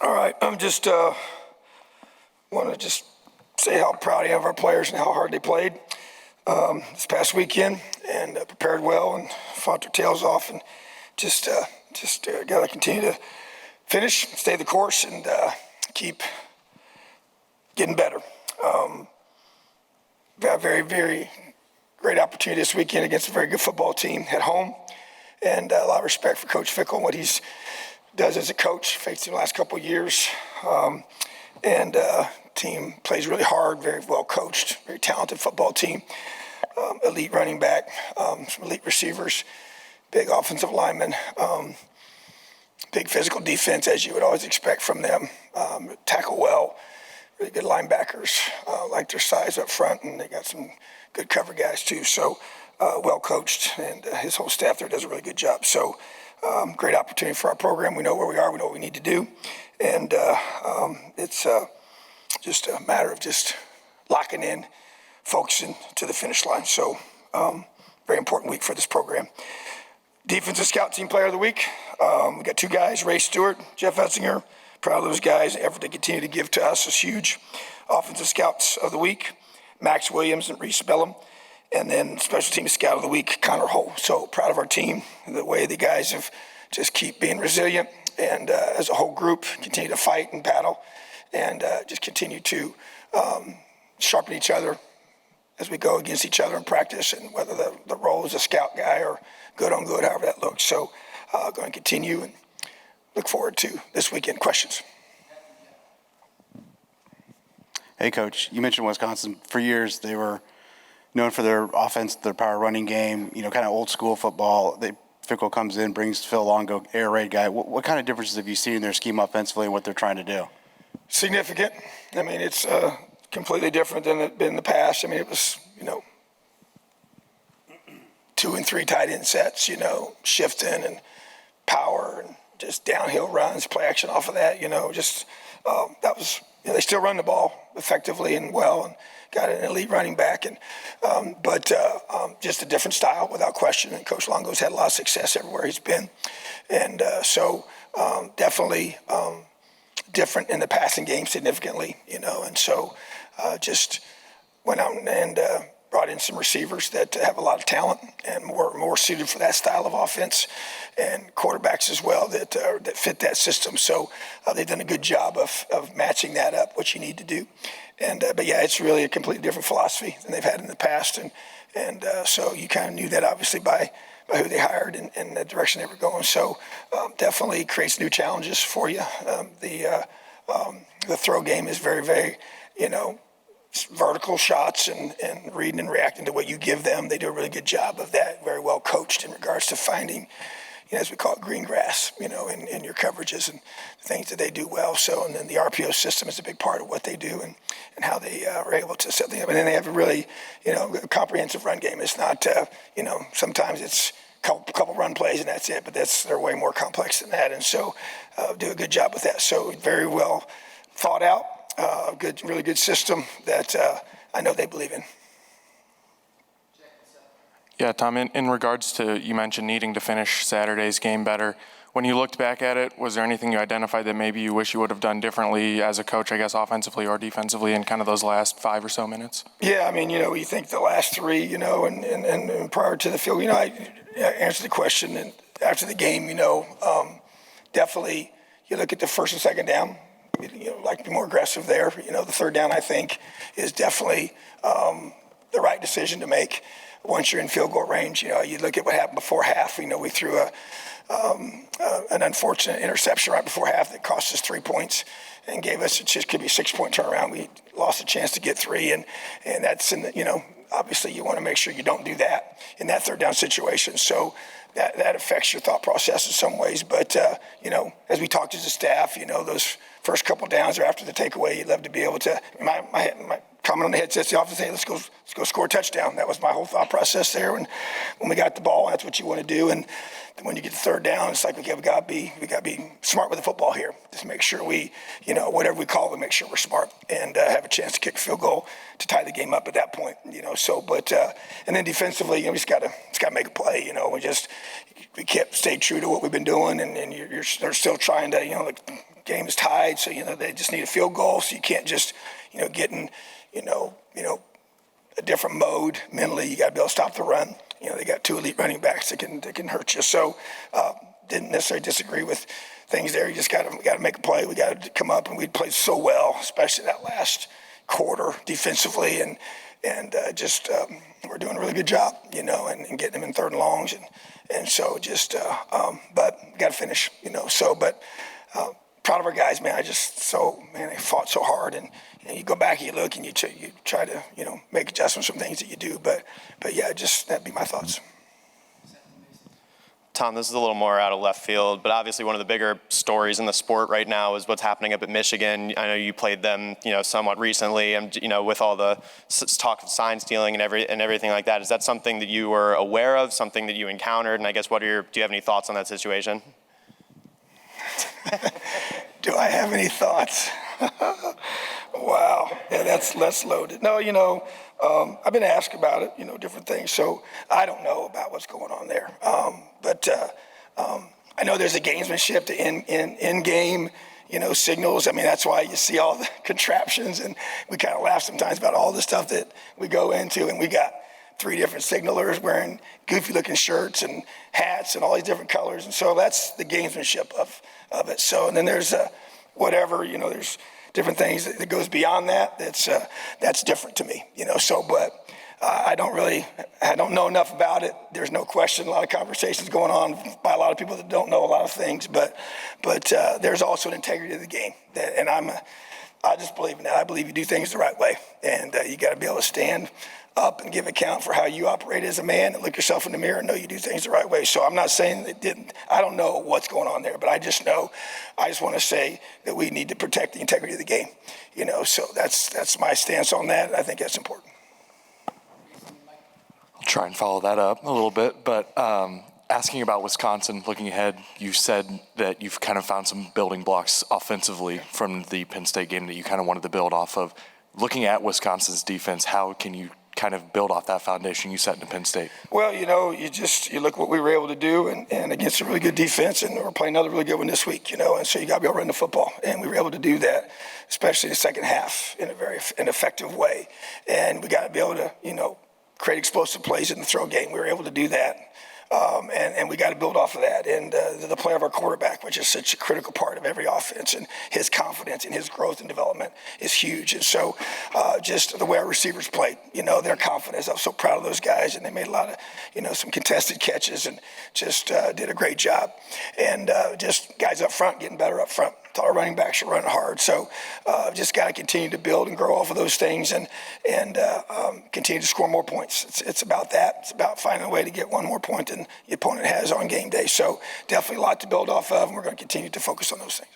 All right, I'm just want to just say how proud I am of our players and how hard they played this past weekend, and prepared well and fought their tails off, and just got to continue to finish, stay the course, and keep getting better. Got a very, very great opportunity this weekend against a very good football team at home, and a lot of respect for Coach Fickle and what he's does as a coach. Faced him the last couple of years, and team plays really hard, very well coached, very talented football team. Elite running back, some elite receivers, big offensive linemen, big physical defense as you would always expect from them. Tackle well, really good linebackers, like their size up front, and they got some good cover guys too. So well coached, and his whole staff there does a really good job. So great opportunity for our program. We know where we are. We know what we need to do, and it's just a matter of just locking in, focusing to the finish line. So very important week for this program. Defensive Scout Team Player of the Week. We got two guys, Ray Stewart, Jeff Etzinger. Proud of those guys. The effort they continue to give to us is huge. Offensive Scouts of the Week, Max Williams and Reese Bellum. And then Special Team Scout of the Week, Connor Hull. So proud of our team, the way the guys have just keep being resilient, and as a whole group continue to fight and battle, and just continue to sharpen each other as we go against each other in practice, and whether the role is a scout guy or good on good, however that looks. So going to continue and look forward to this weekend. Questions? Hey, Coach, you mentioned Wisconsin. For years, they were known for their offense, their power running game, kind of old school football. Fickle comes in, brings Phil Longo, air raid guy. What kind of differences have you seen in their scheme offensively and what they're trying to do? Significant. I mean, it's completely different than it's been in the past. I mean, it was, 2 and 3 tight end sets, shifting and power and just downhill runs, play action off of that, that was, they still run the ball effectively and well, and got an elite running back, and but just a different style without question. And Coach Longo's had a lot of success everywhere he's been, and so definitely different in the passing game significantly, and so just went out and brought in some receivers that have a lot of talent and more suited for that style of offense, and quarterbacks as well that fit that system. So they've done a good job of matching that up, what you need to do. And but yeah, it's really a completely different philosophy than they've had in the past, and so you kind of knew that obviously by who they hired and the direction they were going. So definitely creates new challenges for you. The throw game is very, very, vertical shots and reading and reacting to what you give them. They do a really good job of that. Very well coached in regards to finding, as we call it, green grass, in your coverages and things that they do well. So, and then the RPO system is a big part of what they do and how they are able to set things up. And then they have a really, a comprehensive run game. It's not, sometimes it's a couple run plays and that's it, but they're way more complex than that. And so do a good job with that. So very well thought out, really good system that I know they believe in. Yeah, Tom, in regards to, you mentioned needing to finish Saturday's game better. When you looked back at it, was there anything you identified that maybe you wish you would have done differently as a coach, I guess, offensively or defensively in kind of those last 5 or so minutes? Yeah, I mean, you think the last 3, and prior to the field, I answered the question, and after the game, definitely you look at the first and second down, like to be more aggressive there. The third down, I think, is definitely the right decision to make. Once you're in field goal range, you look at what happened before half. We threw an unfortunate interception right before half that cost us 3 points and gave us, it just could be a 6-point turnaround. We lost a chance to get 3, and that's obviously you want to make sure you don't do that in that third down situation. So that affects your thought process in some ways. But as we talked as a staff, those first couple downs or after the takeaway, you'd love to be able to. My comment on the headset, the offense, hey, let's go score a touchdown. That was my whole thought process there. And when we got the ball, that's what you want to do. And when you get the third down, it's like, okay, we got to be smart with the football here. Just make sure we, whatever we call it, we make sure we're smart and have a chance to kick a field goal to tie the game up at that point. So, but and then defensively, we just got to make a play. We kept stay true to what we've been doing, and they're still trying to, game is tied, so, they just need a field goal, so you can't just, get in, a different mode mentally. You got to be able to stop the run. They got two elite running backs that can hurt you. So didn't necessarily disagree with things there. You just got to make a play. We got to come up, and we played so well, especially that last quarter defensively, and just we're doing a really good job, and getting them in third and longs, and so just but we got to finish, but proud of our guys, man. They fought so hard, and you go back and you look and you try to make adjustments from things that you do, but yeah, just that'd be my thoughts. Tom, this is a little more out of left field, but obviously one of the bigger stories in the sport right now is what's happening up at Michigan. I know you played them, somewhat recently, and with all the talk of sign stealing and everything like that. Is that something that you were aware of, something that you encountered? And I guess do you have any thoughts on that situation? Do I have any thoughts? Wow, yeah, that's loaded. No, I've been asked about it, different things. So I don't know about what's going on there. But I know there's a gamesmanship to in-game, signals. I mean, that's why you see all the contraptions, and we kind of laugh sometimes about all the stuff that we go into, and we got 3 different signalers wearing goofy-looking shirts and hats and all these different colors, and so that's the gamesmanship of it. So, and then there's whatever, there's different things that goes beyond that. That's different to me, So, but I don't know enough about it. There's no question. A lot of conversations going on by a lot of people that don't know a lot of things, but there's also an integrity of the game, and I just believe in that. I believe you do things the right way, and you got to be able to stand up and give account for how you operate as a man, and look yourself in the mirror and know you do things the right way. So I'm not saying it didn't. I don't know what's going on there, but I just want to say that we need to protect the integrity of the game. So that's my stance on that. I think that's important. I'll try and follow that up a little bit, but asking about Wisconsin, looking ahead, you said that you've kind of found some building blocks offensively from the Penn State game that you kind of wanted to build off of. Looking at Wisconsin's defense, how can you kind of build off that foundation you set in Penn State? Well, you look what we were able to do, and against a really good defense, and we're playing another really good one this week, and so you got to be able to run the football, and we were able to do that, especially in the second half, in a very effective way, and we got to be able to, create explosive plays in the throw game. We were able to do that. And we got to build off of that. And the play of our quarterback, which is such a critical part of every offense, and his confidence and his growth and development is huge. And so just the way our receivers played, their confidence, I was so proud of those guys, and they made a lot of, some contested catches, and just did a great job. And just guys up front getting better up front. Our running backs are running hard. So just got to continue to build and grow off of those things, and continue to score more points. It's about that. It's about finding a way to get one more point than the opponent has on game day. So definitely a lot to build off of, and we're going to continue to focus on those things.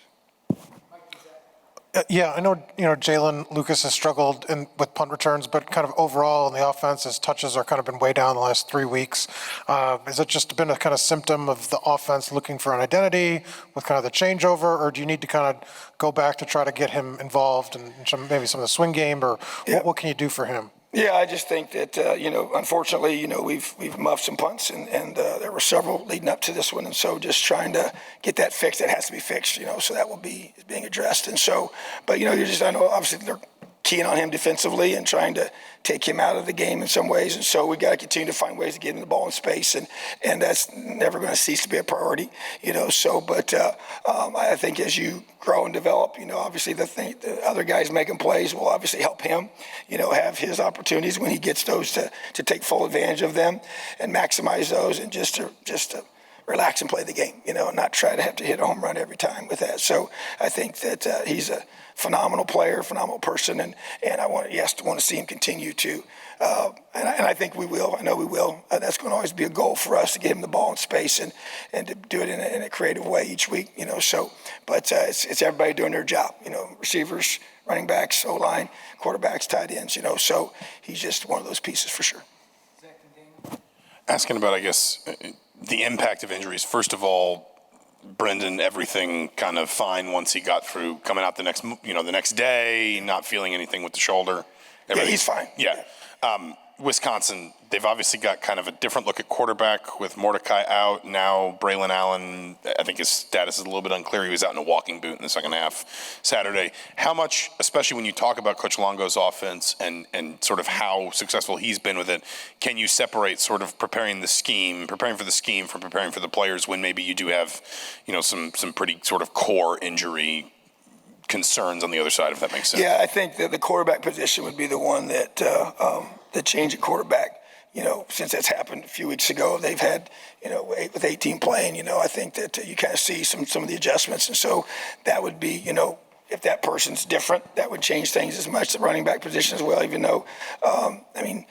Yeah, I know, Jalen Lucas has struggled with punt returns, but kind of overall in the offense, his touches are kind of been way down the last 3 weeks. Has it just been a kind of symptom of the offense looking for an identity with kind of the changeover, or do you need to kind of go back to try to get him involved in maybe some of the swing game, or what can you do for him? Yeah, I just think that, unfortunately, we've muffed some punts, and there were several leading up to this one. And so just trying to get that fixed, that has to be fixed, so that will be being addressed. And so, but, I know obviously they're keying on him defensively and trying to take him out of the game in some ways. And so we got to continue to find ways to get him the ball in space. And that's never going to cease to be a priority, but I think as you grow and develop, obviously the other guys making plays will obviously help him, have his opportunities when he gets those to take full advantage of them and maximize those, and just to relax and play the game, and not try to have to hit a home run every time with that. So I think that he's a phenomenal player, phenomenal person, and I want to see him continue to, and I think we will. I know we will. That's going to always be a goal for us, to get him the ball in space and to do it in a creative way each week, So, but it's everybody doing their job, receivers, running backs, O-line, quarterbacks, tight ends, So he's just one of those pieces for sure. Asking about, I guess, the impact of injuries. First of all, Brendan, everything kind of fine once he got through, coming out the next day, not feeling anything with the shoulder. Yeah, he's fine. Yeah. Wisconsin, they've obviously got kind of a different look at quarterback with Mordecai out. Now Braylon Allen, I think his status is a little bit unclear. He was out in a walking boot in the second half Saturday. How much, especially when you talk about Coach Longo's offense and sort of how successful he's been with it, can you separate sort of preparing for the scheme from preparing for the players when maybe you do have, some pretty sort of core injury concerns on the other side, if that makes sense? Yeah, I think that the quarterback position would be the one that the change at quarterback. Since that's happened a few weeks ago, they've had, 8 with 18 playing. I think that you kind of see some of the adjustments, and so that would be, if that person's different, that would change things as much. The running back position as well, even though, Braylon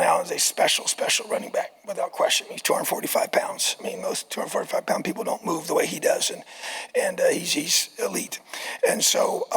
Allen is a special running back, without question. He's 245 pounds. Most 245-pound people don't move the way he does, and he's elite. And so,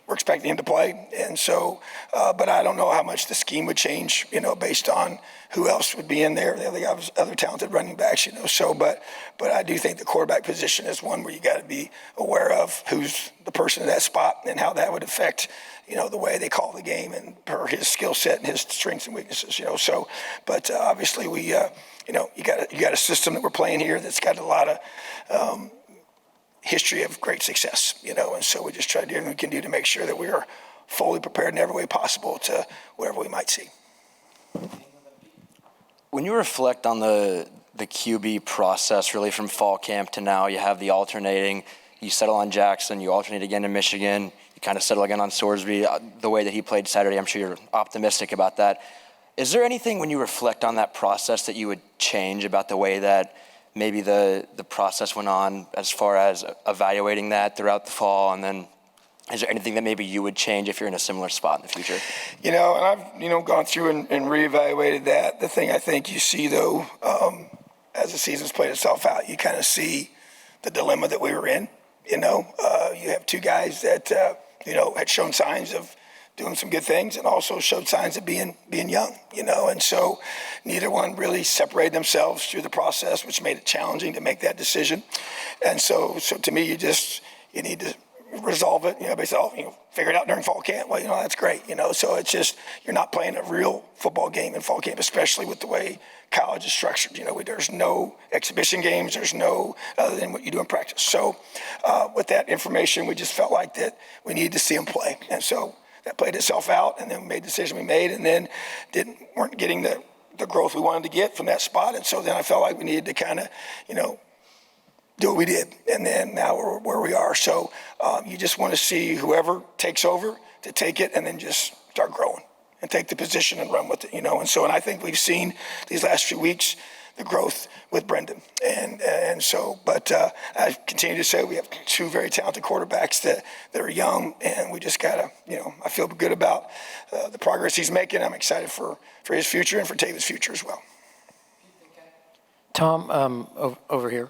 we're expecting him to play. And so, but I don't know how much the scheme would change, based on who else would be in there. They got other talented running backs, So, but I do think the quarterback position is one where you got to be aware of who's the person in that spot and how that would affect, the way they call the game and per his skill set and his strengths and weaknesses, So, but obviously we, you got a system that we're playing here that's got a lot of history of great success, and so we just try to do what we can do to make sure that we are fully prepared in every way possible to whatever we might see. When you reflect on the QB process, really from fall camp to now, you have the alternating. You settle on Jackson, you alternate again in Michigan, you kind of settle again on Sorsby. The way that he played Saturday, I'm sure you're optimistic about that. Is there anything when you reflect on that process that you would change about the way that maybe the process went on as far as evaluating that throughout the fall? And then is there anything that maybe you would change if you're in a similar spot in the future? And I've, gone through and reevaluated that. The thing I think you see, though, as the season's played itself out, you kind of see the dilemma that we were in. You have two guys that, had shown signs of doing some good things and also showed signs of being young, and so neither one really separated themselves through the process, which made it challenging to make that decision. And so to me, you need to resolve it, basically, figure it out during fall camp. Well, that's great, so it's just, you're not playing a real football game in fall camp, especially with the way college is structured. There's no exhibition games, there's no other than what you do in practice. So with that information, we just felt like that we needed to see them play. And so that played itself out, and then we made the decision we made, and then weren't getting the growth we wanted to get from that spot. And so then I felt like we needed to kind of, do what we did. And then now we're where we are. So you just want to see whoever takes over to take it and then just start growing and take the position and run with it, And I think we've seen these last few weeks the growth with Brendan. And so, but I continue to say we have two very talented quarterbacks that are young, and we just got to, I feel good about the progress he's making. I'm excited for his future and for Taylor's future as well. Tom, over here.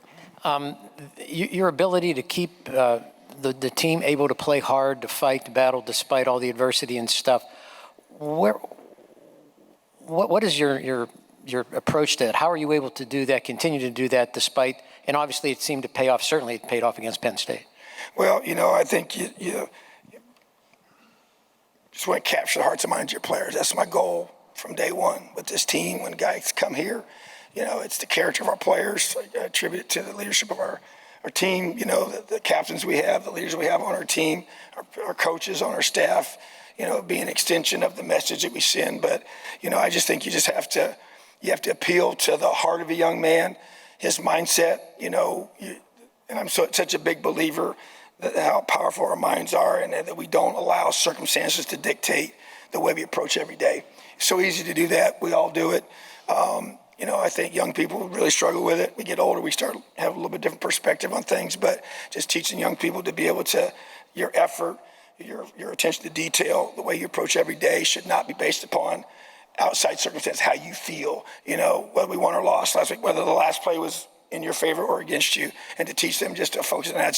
Your ability to keep the team able to play hard, to fight, to battle despite all the adversity and stuff, what is your approach to that? How are you able to do that, continue to do that despite, and obviously it seemed to pay off, certainly it paid off against Penn State. Well, I think you just want to capture the hearts and minds of your players. That's my goal from day one with this team. When guys come here, it's the character of our players. I attribute it to the leadership of our team, the captains we have, the leaders we have on our team, our coaches on our staff, being an extension of the message that we send. But, I just think you have to appeal to the heart of a young man, his mindset, and I'm such a big believer that how powerful our minds are, and that we don't allow circumstances to dictate the way we approach every day. It's so easy to do that. We all do it. I think young people really struggle with it. We get older, we start have a little bit different perspective on things, but just teaching young people to be able to, your effort, your attention to detail, the way you approach every day should not be based upon outside circumstances, how you feel, whether we won or lost last week, whether the last play was in your favor or against you, and to teach them just to focus on that.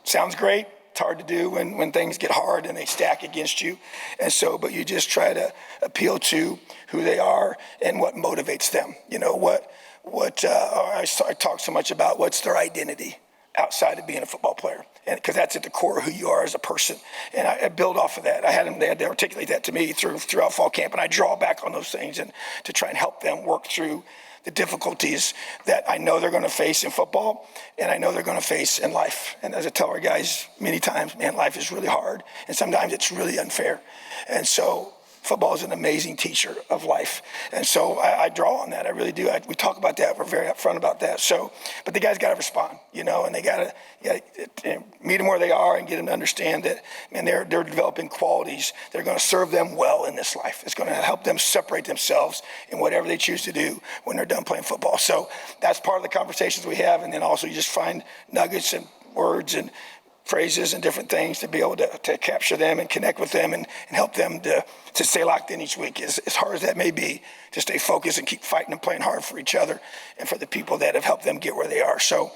Sounds great. It's hard to do when things get hard and they stack against you. And so, but you just try to appeal to who they are and what motivates them. I talk so much about what's their identity. outside of being a football player, and because that's at the core of who you are as a person. And I build off of that. They had to articulate that to me throughout fall camp, and I draw back on those things and to try and help them work through the difficulties that I know they're going to face in football, and I know they're going to face in life. And as I tell our guys many times, man, life is really hard, and sometimes it's really unfair. And so football is an amazing teacher of life. And so I draw on that. I really do. We talk about that. We're very upfront about that. So, but the guys got to respond, and they got to meet them where they are and get them to understand that, man, they're developing qualities that are going to serve them well in this life. It's going to help them separate themselves in whatever they choose to do when they're done playing football. So that's part of the conversations we have. And then also you just find nuggets and words and phrases and different things to be able to capture them and connect with them and help them to stay locked in each week. As hard as that may be, to stay focused and keep fighting and playing hard for each other and for the people that have helped them get where they are. So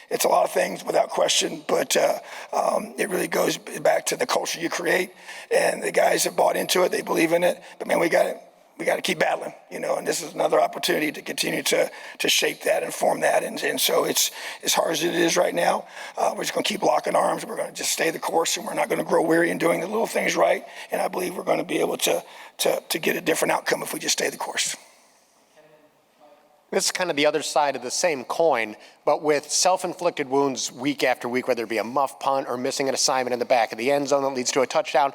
it's a lot of things without question, but it really goes back to the culture you create, and the guys have bought into it. They believe in it, but man, we got to keep battling, and this is another opportunity to continue to shape that and form that. And so it's as hard as it is right now. We're just going to keep locking arms. We're going to just stay the course, and we're not going to grow weary in doing the little things right. And I believe we're going to be able to get a different outcome if we just stay the course. This is kind of the other side of the same coin, but with self-inflicted wounds week after week, whether it be a muff punt or missing an assignment in the back of the end zone that leads to a touchdown.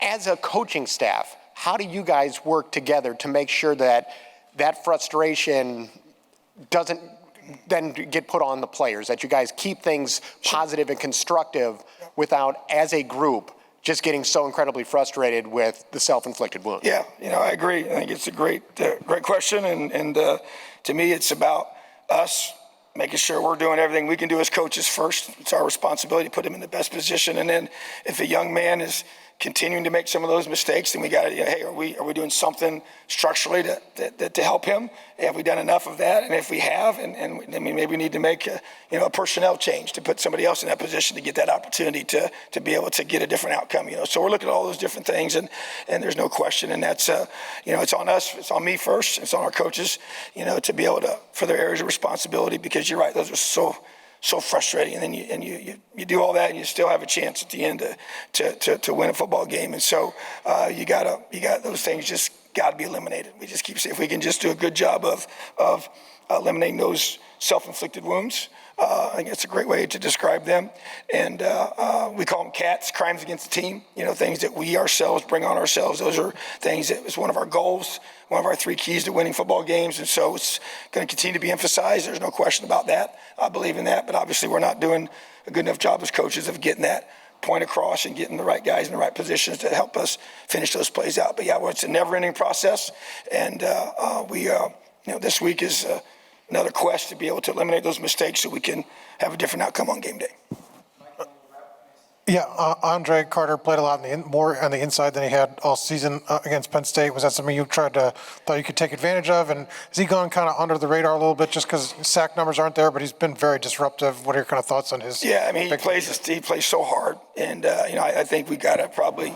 As a coaching staff, how do you guys work together to make sure that that frustration doesn't then get put on the players, that you guys keep things positive and constructive without, as a group, just getting so incredibly frustrated with the self-inflicted wounds? Yeah, I agree. I think it's a great question, and to me, it's about us making sure we're doing everything we can do as coaches first. It's our responsibility to put them in the best position, and then if a young man is continuing to make some of those mistakes, then we got to, hey, are we doing something structurally to help him? Have we done enough of that? And if we have, and maybe we need to make a personnel change to put somebody else in that position to get that opportunity to be able to get a different outcome. So we're looking at all those different things, and there's no question. And that's it's on us, it's on me first, it's on our coaches, to be able to, for their areas of responsibility, because you're right, those are so frustrating, and then you do all that, and you still have a chance at the end to win a football game. And so you got those things just got to be eliminated. We just keep saying, if we can just do a good job of eliminating those self-inflicted wounds, I think it's a great way to describe them. And we call them CATs, crimes against the team. Things that we ourselves bring on ourselves. Those are things that was one of our goals, one of our 3 keys to winning football games. And so it's going to continue to be emphasized. There's no question about that. I believe in that. But obviously we're not doing a good enough job as coaches of getting that point across and getting the right guys in the right positions to help us finish those plays out. But yeah, it's a never-ending process. And this week is another quest to be able to eliminate those mistakes so we can have a different outcome on game day. Yeah, Andre Carter played a lot more on the inside than he had all season against Penn State. Was that something you thought you could take advantage of? And has he gone kind of under the radar a little bit just because sack numbers aren't there, but he's been very disruptive? What are your kind of thoughts on his? Yeah, I mean, he plays so hard. And, I think we got to probably,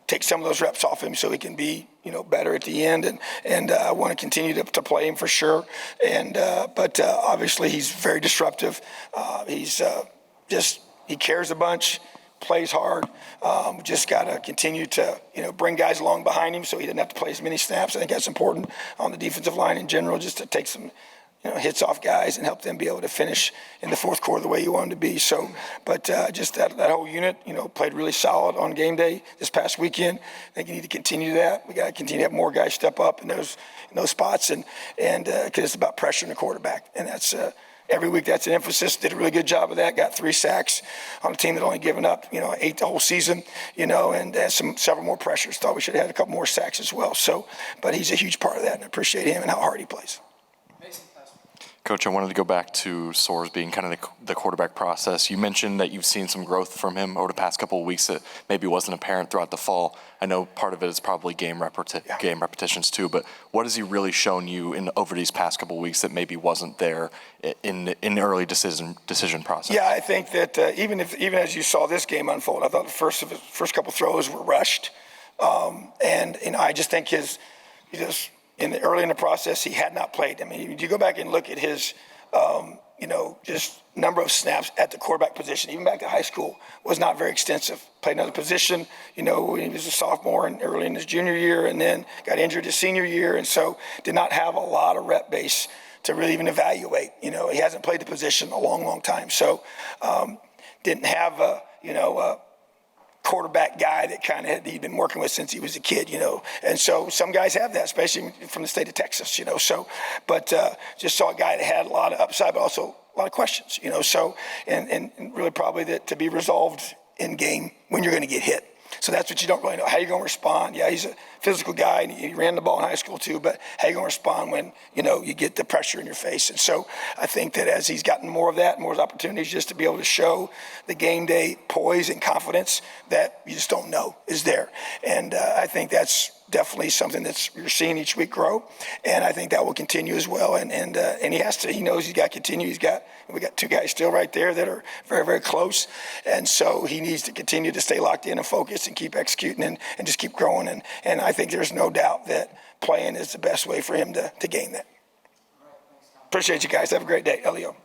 take some of those reps off him so he can be, better at the end. And I want to continue to play him for sure. And but obviously he's very disruptive. He's he cares a bunch, plays hard. Just got to continue to, bring guys along behind him so he doesn't have to play as many snaps. I think that's important on the defensive line in general, just to take some, hits off guys and help them be able to finish in the fourth quarter the way you want them to be. So, but just that whole unit, played really solid on game day this past weekend. I think you need to continue that. We got to continue to have more guys step up in those spots, and because it's about pressuring the quarterback, and that's. Every week, that's an emphasis. Did a really good job of that. Got 3 sacks on a team that only given up, 8 the whole season, and several more pressures. Thought we should have had a couple more sacks as well. So, but he's a huge part of that, and I appreciate him and how hard he plays. Coach, I wanted to go back to Soares being kind of the quarterback process. You mentioned that you've seen some growth from him over the past couple of weeks that maybe wasn't apparent throughout the fall. I know part of it is probably game repetitions too, but what has he really shown you over these past couple of weeks that maybe wasn't there in the early decision process? Yeah, I think that even as you saw this game unfold, I thought the first couple throws were rushed, and I just think early in the process, he had not played. I mean, you go back and look at his just number of snaps at the quarterback position, even back to high school, was not very extensive. Played another position, when he was a sophomore and early in his junior year, and then got injured his senior year, and so did not have a lot of rep base to really even evaluate. He hasn't played the position a long, long time, so didn't have a quarterback guy that kind of he'd been working with since he was a kid, and so some guys have that, especially from the state of Texas, but just saw a guy that had a lot of upside, but also a lot of questions, so, and really probably that to be resolved in game when you're going to get hit. So that's what you don't really know. How you going to respond? Yeah, he's a physical guy, and he ran the ball in high school too, but how you going to respond when, you get the pressure in your face? And so I think that as he's gotten more of that, more opportunities just to be able to show the game day poise and confidence that you just don't know is there. And I think that's definitely something that you're seeing each week grow, and I think that will continue as well. And he knows he's got to continue. We got two guys still right there that are very, very close, and so he needs to continue to stay locked in and focused and keep executing and just keep growing. And I think there's no doubt that playing is the best way for him to gain that. Appreciate you guys. Have a great day, Elio.